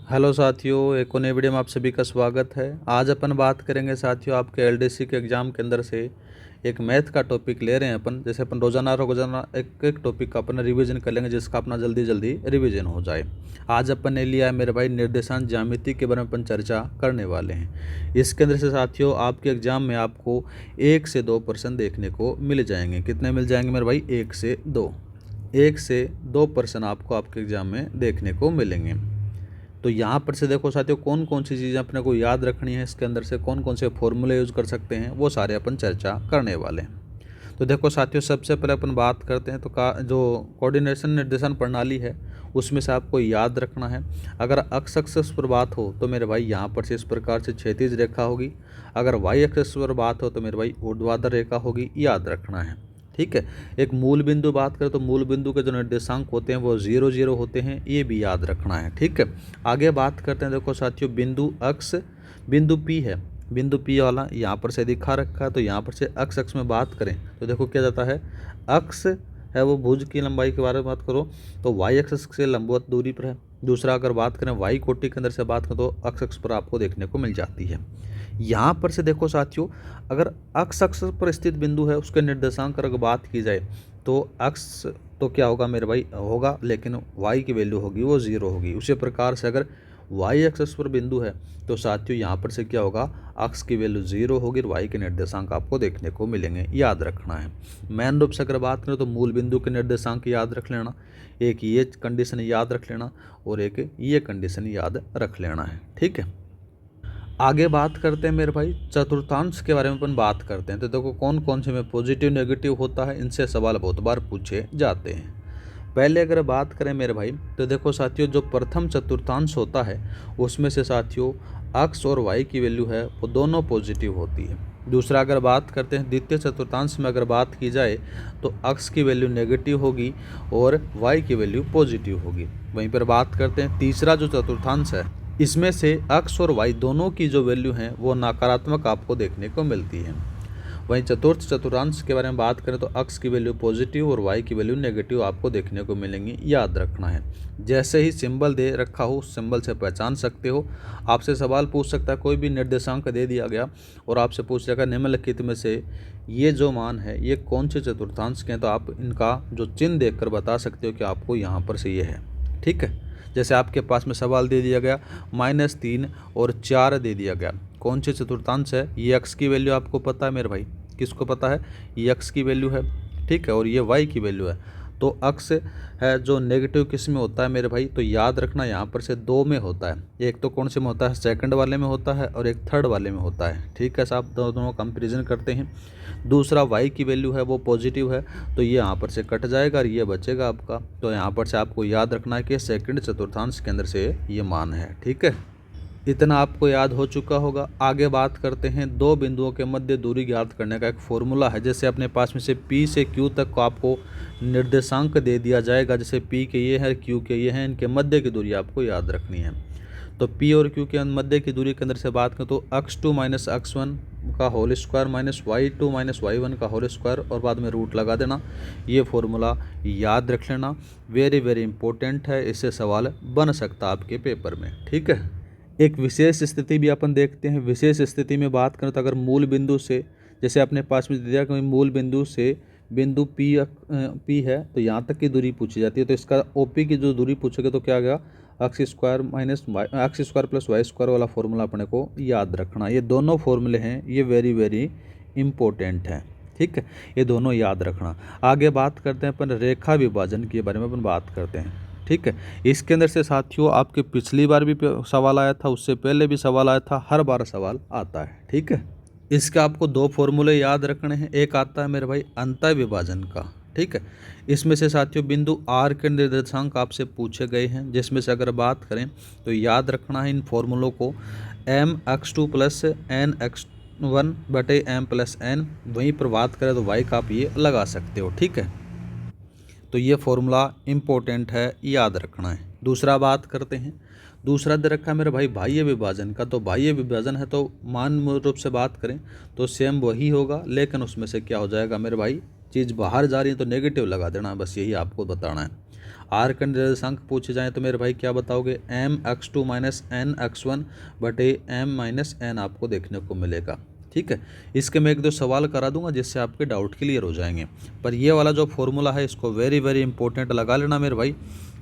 Hello साथियों, एक और नई वीडियो में आप सभी का स्वागत है। आज अपन बात करेंगे साथियों आपके एलडीसी के एग्ज़ाम के अंदर से एक मैथ का टॉपिक ले रहे हैं अपन। जैसे अपन रोजाना एक एक टॉपिक का अपन रिवीजन कर लेंगे जिसका अपना जल्दी जल्दी रिवीजन हो जाए। आज अपन ने लिया है मेरे भाई निर्देशांक ज्यामिति के बारे में अपन चर्चा करने वाले हैं। इसके अंदर से साथियों आपके एग्जाम में आपको 1 से 2 प्रश्न देखने को मिल जाएंगे। कितने मिल जाएंगे मेरे भाई? 1 से 2 प्रश्न आपको आपके एग्जाम में देखने को मिलेंगे। तो यहाँ पर से देखो साथियों कौन कौन सी चीज़ें अपने को याद रखनी है, इसके अंदर से कौन कौन से फॉर्मूले यूज़ कर सकते हैं, वो सारे अपन चर्चा करने वाले हैं। तो देखो साथियों सबसे पहले अपन बात करते हैं तो जो कोऑर्डिनेशन निर्देशन प्रणाली है उसमें से आपको याद रखना है। अगर एक्स एक्सिस पर बात हो तो मेरे भाई यहाँ पर से इस प्रकार से क्षैतिज रेखा होगी। अगर वाई एक्सिस पर बात हो तो मेरे भाई ऊर्ध्वाधर रेखा होगी, याद रखना है। ठीक है। एक मूल बिंदु बात करें तो मूल बिंदु के जो निर्देशांक होते हैं वो 0 0 होते हैं, ये भी याद रखना है। ठीक है। आगे बात करते हैं देखो साथियों बिंदु अक्ष, बिंदु पी है, बिंदु पी वाला यहाँ पर से दिखा रखा है। तो यहाँ पर से अक्ष अक्ष में बात करें तो देखो क्या जाता है, अक्ष है वो भुज की लंबाई के बारे में बात करो तो वाई अक्ष से लंबवत दूरी पर है। दूसरा अगर बात करें वाई कोटि के अंदर से बात करें तो अक्ष अक्ष पर आपको देखने को मिल जाती है। यहाँ पर से देखो साथियों अगर अक्ष अक्ष पर स्थित बिंदु है उसके निर्देशांक अगर बात की जाए तो अक्ष तो क्या होगा मेरे भाई होगा, लेकिन वाई की वैल्यू होगी वो 0 होगी। उसी प्रकार से अगर वाई एक्सिस पर बिंदु है तो साथियों यहाँ पर से क्या होगा, अक्ष की वैल्यू 0 होगी और वाई के निर्देशांक आपको देखने को मिलेंगे, याद रखना है। मेन रूप से अगर बात करें तो मूल बिंदु के निर्देशांक याद रख लेना, एक ये कंडीशन याद रख लेना और एक ये कंडीशन याद रख लेना है। ठीक है। आगे बात करते हैं मेरे भाई चतुर्थांश के बारे में अपन बात करते हैं। तो देखो कौन कौन से में पॉजिटिव नेगेटिव होता है, इनसे सवाल बहुत बार पूछे जाते हैं। पहले अगर बात करें मेरे भाई तो देखो साथियों जो प्रथम चतुर्थांश होता है उसमें से साथियों एक्स और वाई की वैल्यू है वो दोनों पॉजिटिव होती है। दूसरा अगर बात करते हैं द्वितीय चतुर्थांश में अगर बात की जाए तो एक्स की वैल्यू नेगेटिव होगी और वाई की वैल्यू पॉजिटिव होगी। वहीं पर बात करते हैं तीसरा जो चतुर्थांश है इसमें से एक्स और वाई दोनों की जो वैल्यू है वो नकारात्मक आपको देखने को मिलती है। वहीं चतुर्थ चतुर्थांश के बारे में बात करें तो एक्स की वैल्यू पॉजिटिव और वाई की वैल्यू नेगेटिव आपको देखने को मिलेंगी, याद रखना है। जैसे ही सिंबल दे रखा हो उस सिंबल से पहचान सकते हो। आपसे सवाल पूछ सकता है, कोई भी निर्देशांक दे दिया गया और आपसे पूछ लेगा निम्नलिखित में से ये जो मान है ये कौन से चतुर्थांश के हैं, तो आप इनका जो चिन्ह देखकर बता सकते हो कि आपको यहाँ पर से ये है। ठीक है। जैसे आपके पास में सवाल दे दिया गया -3 और 4 दे दिया गया, कौन से चतुर्थांश है, ये एक्स की वैल्यू आपको पता है मेरे भाई, किसको पता है, ये एक्स की वैल्यू है। ठीक है। और ये वाई की वैल्यू है। तो अक्ष है जो नेगेटिव किस में होता है मेरे भाई, तो याद रखना यहाँ पर से 2 में होता है। एक तो कौन से में होता है, सेकंड वाले में होता है और एक थर्ड वाले में होता है। ठीक है साहब, दोनों कंपेरिजन करते हैं। दूसरा वाई की वैल्यू है वो पॉजिटिव है तो ये यहाँ पर से कट जाएगा और ये बचेगा आपका। तो यहाँ पर से आपको याद रखना है कि सेकंड चतुर्थांश के अंदर से ये मान है। ठीक है। इतना आपको याद हो चुका होगा। आगे बात करते हैं दो बिंदुओं के मध्य दूरी ज्ञात करने का एक फॉर्मूला है। जैसे अपने पास में से P से Q तक को आपको निर्देशांक दे दिया जाएगा, जैसे P के ये है Q के ये हैं, इनके मध्य की दूरी आपको याद रखनी है। तो P और Q के मध्य की दूरी के अंदर से बात करें तो x2 - x1 का होल स्क्वायर -y2 - y1 का होल स्क्वायर और बाद में रूट लगा देना। ये फॉर्मूला याद रख लेना, वेरी वेरी इंपॉर्टेंट है, इससे सवाल बन सकता है आपके पेपर में। ठीक है। एक विशेष स्थिति भी अपन देखते हैं। विशेष स्थिति में बात करें तो अगर मूल बिंदु से, जैसे अपने पास में दिया कि मूल बिंदु से बिंदु P है तो यहाँ तक की दूरी पूछी जाती है, तो इसका OP की जो दूरी पूछेगा तो क्या आ गया, x² + y² वाला फॉर्मूला अपने को याद रखना। ये दोनों फॉर्मूले हैं, ये वेरी वेरी इंपॉर्टेंट हैं। ठीक है। ये दोनों याद रखना। आगे बात करते हैं अपन रेखा विभाजन के बारे में अपन बात करते हैं। ठीक है। इसके अंदर से साथियों आपके पिछली बार भी सवाल आया था, उससे पहले भी सवाल आया था, हर बार सवाल आता है। ठीक है। इसका आपको 2 फॉर्मूले याद रखने हैं। एक आता है मेरे भाई अंतः विभाजन का। ठीक है। इसमें से साथियों बिंदु R के निर्देशांक आपसे पूछे गए हैं, जिसमें से अगर बात करें तो याद रखना है इन फॉर्मूलों को, mx2 + nx1 बटे m + n। वहीं पर बात करें तो y का आप ये लगा सकते हो। ठीक है। तो ये फॉर्मूला इम्पोर्टेंट है, याद रखना है। दूसरा बात करते हैं, दूसरा दे रखा है मेरे भाई बाह्य विभाजन का। तो बाह्य विभाजन है तो मान रूप से बात करें तो सेम वही होगा, लेकिन उसमें से क्या हो जाएगा मेरे भाई, चीज़ बाहर जा रही है तो नेगेटिव लगा देना है, बस यही आपको बताना है। आर के निर्देशांक पूछे जाएँ तो मेरे भाई क्या बताओगे, M X two minus N X one बटे एम माइनस एन आपको देखने को मिलेगा। ठीक है, इसके मैं एक दो सवाल करा दूंगा जिससे आपके डाउट क्लियर हो जाएंगे। पर ये वाला जो फॉर्मूला है इसको वेरी वेरी इंपॉर्टेंट लगा लेना मेरे भाई।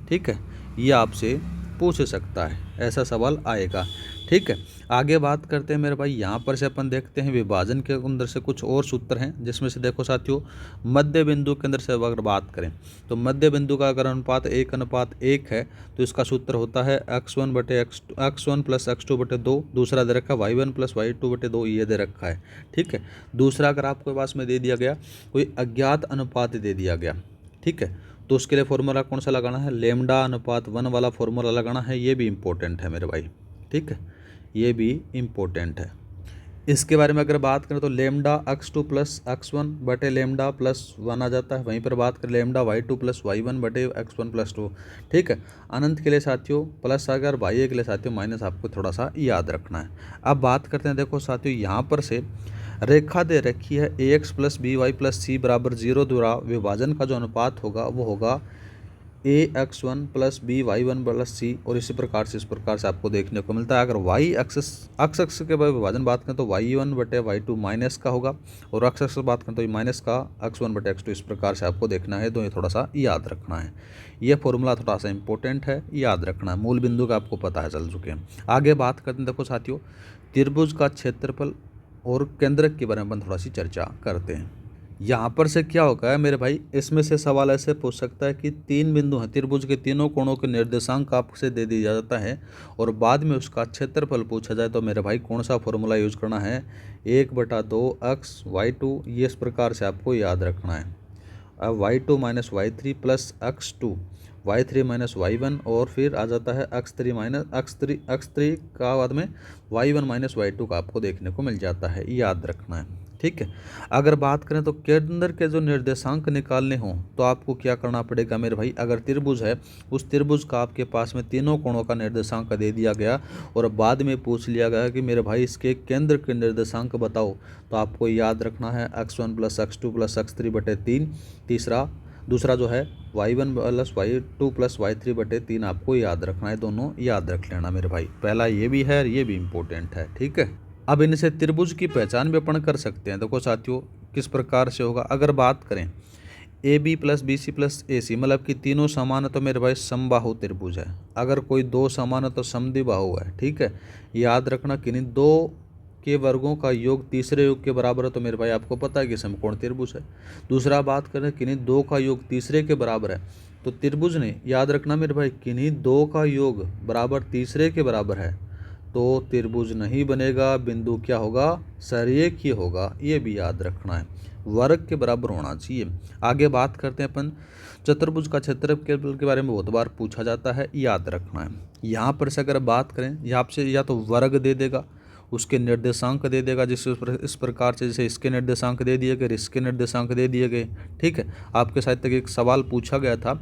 ठीक है, ये आपसे पूछ सकता है, ऐसा सवाल आएगा। ठीक है, आगे बात करते हैं मेरे भाई। यहाँ पर से अपन देखते हैं विभाजन के अंदर से कुछ और सूत्र हैं, जिसमें से देखो साथियों, मध्य बिंदु के अंदर से अगर बात करें तो मध्य बिंदु का अगर अनुपात 1:1 है तो इसका सूत्र होता है x1 बटे x1 प्लस x2 बटे 2। दूसरा दे रखा है y1 प्लस y2 बटे 2, ये दे रखा है। ठीक है, दूसरा अगर आपके पास में दे दिया गया कोई अज्ञात अनुपात दे दिया गया, ठीक है, तो उसके लिए फॉर्मूला कौन सा लगाना है, लेमडा अनुपात 1 वाला फॉर्मूला लगाना है। ये भी इम्पोर्टेंट है मेरे भाई। ठीक है, ये भी इम्पोर्टेंट है। इसके बारे में अगर बात करें तो लेमडा x2 प्लस x1 बटे लेमडा प्लस 1 आ जाता है। वहीं पर बात करें लेमडा y2 प्लस y1 बटे x1 प्लस 2। ठीक है, अनंत के लिए साथियों प्लस, अगर बाह्य के लिए साथियों माइनस आपको थोड़ा सा याद रखना है। अब बात करते हैं, देखो साथियों यहाँ पर से रेखा दे रखी है ax plus b y plus c बराबर 0 द्वारा विभाजन का जो अनुपात होगा वो होगा ax1 प्लस बी वाई1 प्लस सी, और इसी प्रकार से इस प्रकार से आपको देखने को मिलता है। अगर y एक्स के विभाजन बात करें तो y1 बटे y2 माइनस का होगा, और एक्स बात करें तो माइनस का x1 बटे x2, इस प्रकार से आपको देखना है। तो ये थोड़ा सा याद रखना है, ये फॉर्मूला थोड़ा सा इंपॉर्टेंट है, याद रखना है। मूल बिंदु का आपको पता है चल चुके हैं। आगे बात करते हैं, देखो साथियों त्रिभुज का क्षेत्रफल और केंद्रक के बारे में थोड़ा सी चर्चा करते हैं। यहाँ पर से क्या होगा है मेरे भाई, इसमें से सवाल ऐसे पूछ सकता है कि 3 बिंदु हैं, त्रिभुज के तीनों कोणों के निर्देशांक आपसे दे दिया जाता है और बाद में उसका क्षेत्रफल पूछा जाए तो मेरे भाई कौन सा फॉर्मूला यूज करना है, 1/2 x y2, ये इस प्रकार से आपको याद रखना है। अब y2 minus y3 plus x2, y3 minus y1, और फिर आ जाता है x3 माइनस x3 का बाद में y1 माइनस y2 का आपको देखने को मिल जाता है, याद रखना है। ठीक है, अगर बात करें तो केंद्र के जो निर्देशांक निकालने हों तो आपको क्या करना पड़ेगा मेरे भाई, अगर त्रिभुज है उस त्रिभुज का आपके पास में तीनों कोणों का निर्देशांक दे दिया गया और बाद में पूछ लिया गया कि मेरे भाई इसके केंद्र के निर्देशांक बताओ, तो आपको याद रखना है x1 plus x2 plus x3 बटे 3। दूसरा जो है y1 plus y2 plus y3 बटे 3 आपको याद रखना है। दोनों याद रख लेना मेरे भाई, पहला ये भी है और ये भी इम्पोर्टेंट है। ठीक है, अब इनसे त्रिभुज की पहचान भी अपन कर सकते हैं। देखो साथियों किस प्रकार से होगा, अगर बात करें a b plus b c plus a c, मतलब कि तीनों समान है तो मेरे भाई समबाहु त्रिभुज है। अगर कोई दो समान है तो समद्विबाहु है। ठीक है, याद रखना कि नहीं, दो के वर्गों का योग तीसरे योग के बराबर है तो मेरे भाई आपको पता है कि समकोण त्रिभुज है। दूसरा बात करें कि नहीं, दो का योग तीसरे के बराबर है तो त्रिभुज ने, याद रखना मेरे भाई कि नहीं, दो का योग बराबर तीसरे के बराबर है तो त्रिभुज नहीं बनेगा, बिंदु क्या होगा, सरेखीय होगा, ये भी याद रखना है, वर्ग के बराबर होना चाहिए। आगे बात करते हैं अपन चतुर्भुज का क्षेत्रफल के बारे में बहुत बार पूछा जाता है, याद रखना है। यहाँ पर से अगर बात करें, यहाँ से या तो वर्ग दे देगा, उसके निर्देशांक दे देगा, जिस इस प्रकार से जैसे इसके निर्देशांक दे दिए गए, इसके निर्देशांक दे दिए गए। ठीक है, आपके साथ तक एक सवाल पूछा गया था,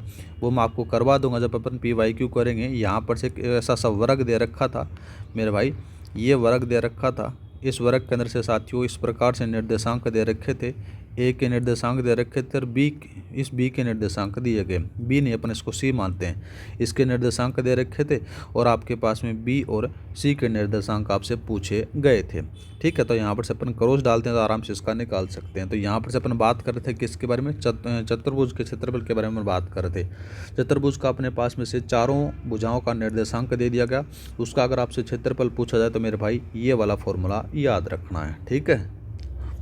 वो मैं आपको करवा दूंगा जब अपन PYQ करेंगे। यहाँ पर से ऐसा सा वर्ग दे रखा था मेरे भाई, ये वर्ग दे रखा था, इस वर्ग के अंदर से साथियों इस प्रकार से निर्देशांक दे रखे थे, ए के निर्देशांक दे रखे थे और इस बी के निर्देशांक दिए गए, बी नहीं अपन इसको सी मानते हैं, इसके निर्देशांक दे रखे थे और आपके पास में बी और सी के निर्देशांक आपसे पूछे गए थे। ठीक है, तो यहाँ पर से अपन क्रॉस डालते हैं तो आराम से इसका निकाल सकते हैं। तो यहाँ पर से अपन बात कर रहे थे किसके बारे में, चतुर्भुज के क्षेत्रफल के बारे में बात कर रहे थे। चतुर्भुज का अपने पास में से चारों भुजाओं का निर्देशांक दे दिया गया, उसका अगर आपसे क्षेत्रफल पूछा जाए तो मेरे भाई ये वाला फॉर्मूला याद रखना है। ठीक है,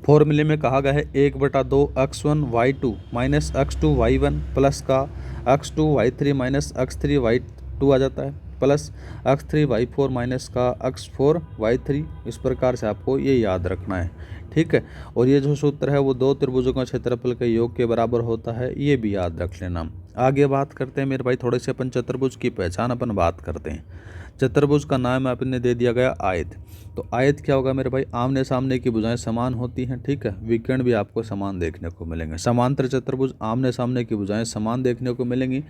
फॉर्मूले में कहा गया है 1/2 x1 y2 minus x2 y1 plus का x2 y3 minus x3 y2 आ जाता है, प्लस x3 y4 माइनस का x4 y3, इस प्रकार से आपको ये याद रखना है। ठीक है, और ये जो सूत्र है वो दो त्रिभुजों का क्षेत्रफल के योग के बराबर होता है, ये भी याद रख लेना। आगे बात करते हैं मेरे भाई, थोड़े से अपन चतुर्भुज की पहचान अपन बात करते हैं। चतुर्भुज का नाम आपने दे दिया गया आयत। तो आयत क्या होगा मेरे भाई, आमने सामने की भुजाएं समान होती हैं, ठीक है। विकर्ण भी आपको समान देखने को मिलेंगे। समांतर चतुर्भुज आमने सामने की भुजाएं समान देखने को मिलेंगी,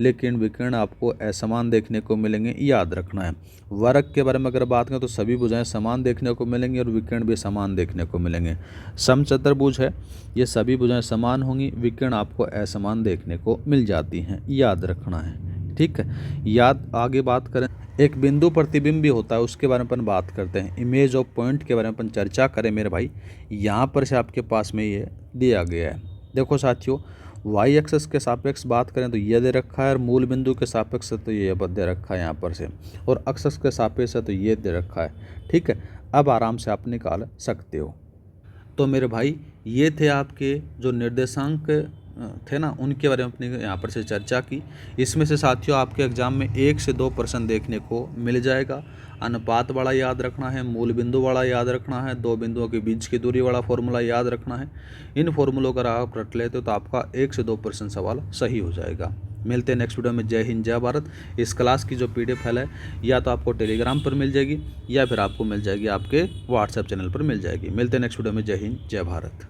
लेकिन विकर्ण आपको असमान देखने को मिलेंगे, याद रखना है। वर्ग के बारे में अगर बात करें तो सभी भुजाएं समान देखने को मिलेंगी और विकर्ण भी समान देखने को मिलेंगे। समचतुर्भुज है, ये सभी भुजाएं समान होंगी, विकर्ण आपको असमान देखने को मिल जाती हैं, याद रखना है, ठीक है। याद आगे बात करें, एक बिंदु प्रतिबिंब भी होता है, उसके बारे में अपन बात करते हैं। इमेज ऑफ पॉइंट के बारे में अपन चर्चा करें मेरे भाई। यहाँ पर से आपके पास में ये दिया गया है। देखो साथियों, वाई एक्सेस के सापेक्ष बात करें तो ये दे रखा है, और मूल बिंदु के सापेक्ष से तो ये दे रखा है यहाँ पर से, और एक्सेस के सापेक्ष से तो ये दे रखा है, ठीक है। अब आराम से आप निकाल सकते हो। तो मेरे भाई ये थे आपके जो निर्देशांक थे ना, उनके बारे में अपने यहाँ पर से चर्चा की। इसमें से साथियों आपके एग्जाम में 1 से 2 प्रश्न देखने को मिल जाएगा। अनुपात वाला याद रखना है, मूल बिंदु वाला याद रखना है, दो बिंदुओं के बीच की दूरी वाला फॉर्मूला याद रखना है। इन फॉर्मूलों अगर आप रट लेते हो तो आपका 1 से 2 प्रश्न सवाल सही हो जाएगा। मिलते हैं नेक्स्ट वीडियो में। जय हिंद, जय भारत। इस क्लास की जो PDF फाइल है या तो आपको टेलीग्राम पर मिल जाएगी या फिर आपको मिल जाएगी आपके व्हाट्सएप चैनल पर मिल जाएगी। मिलते हैं नेक्स्ट वीडियो में। जय हिंद, जय भारत।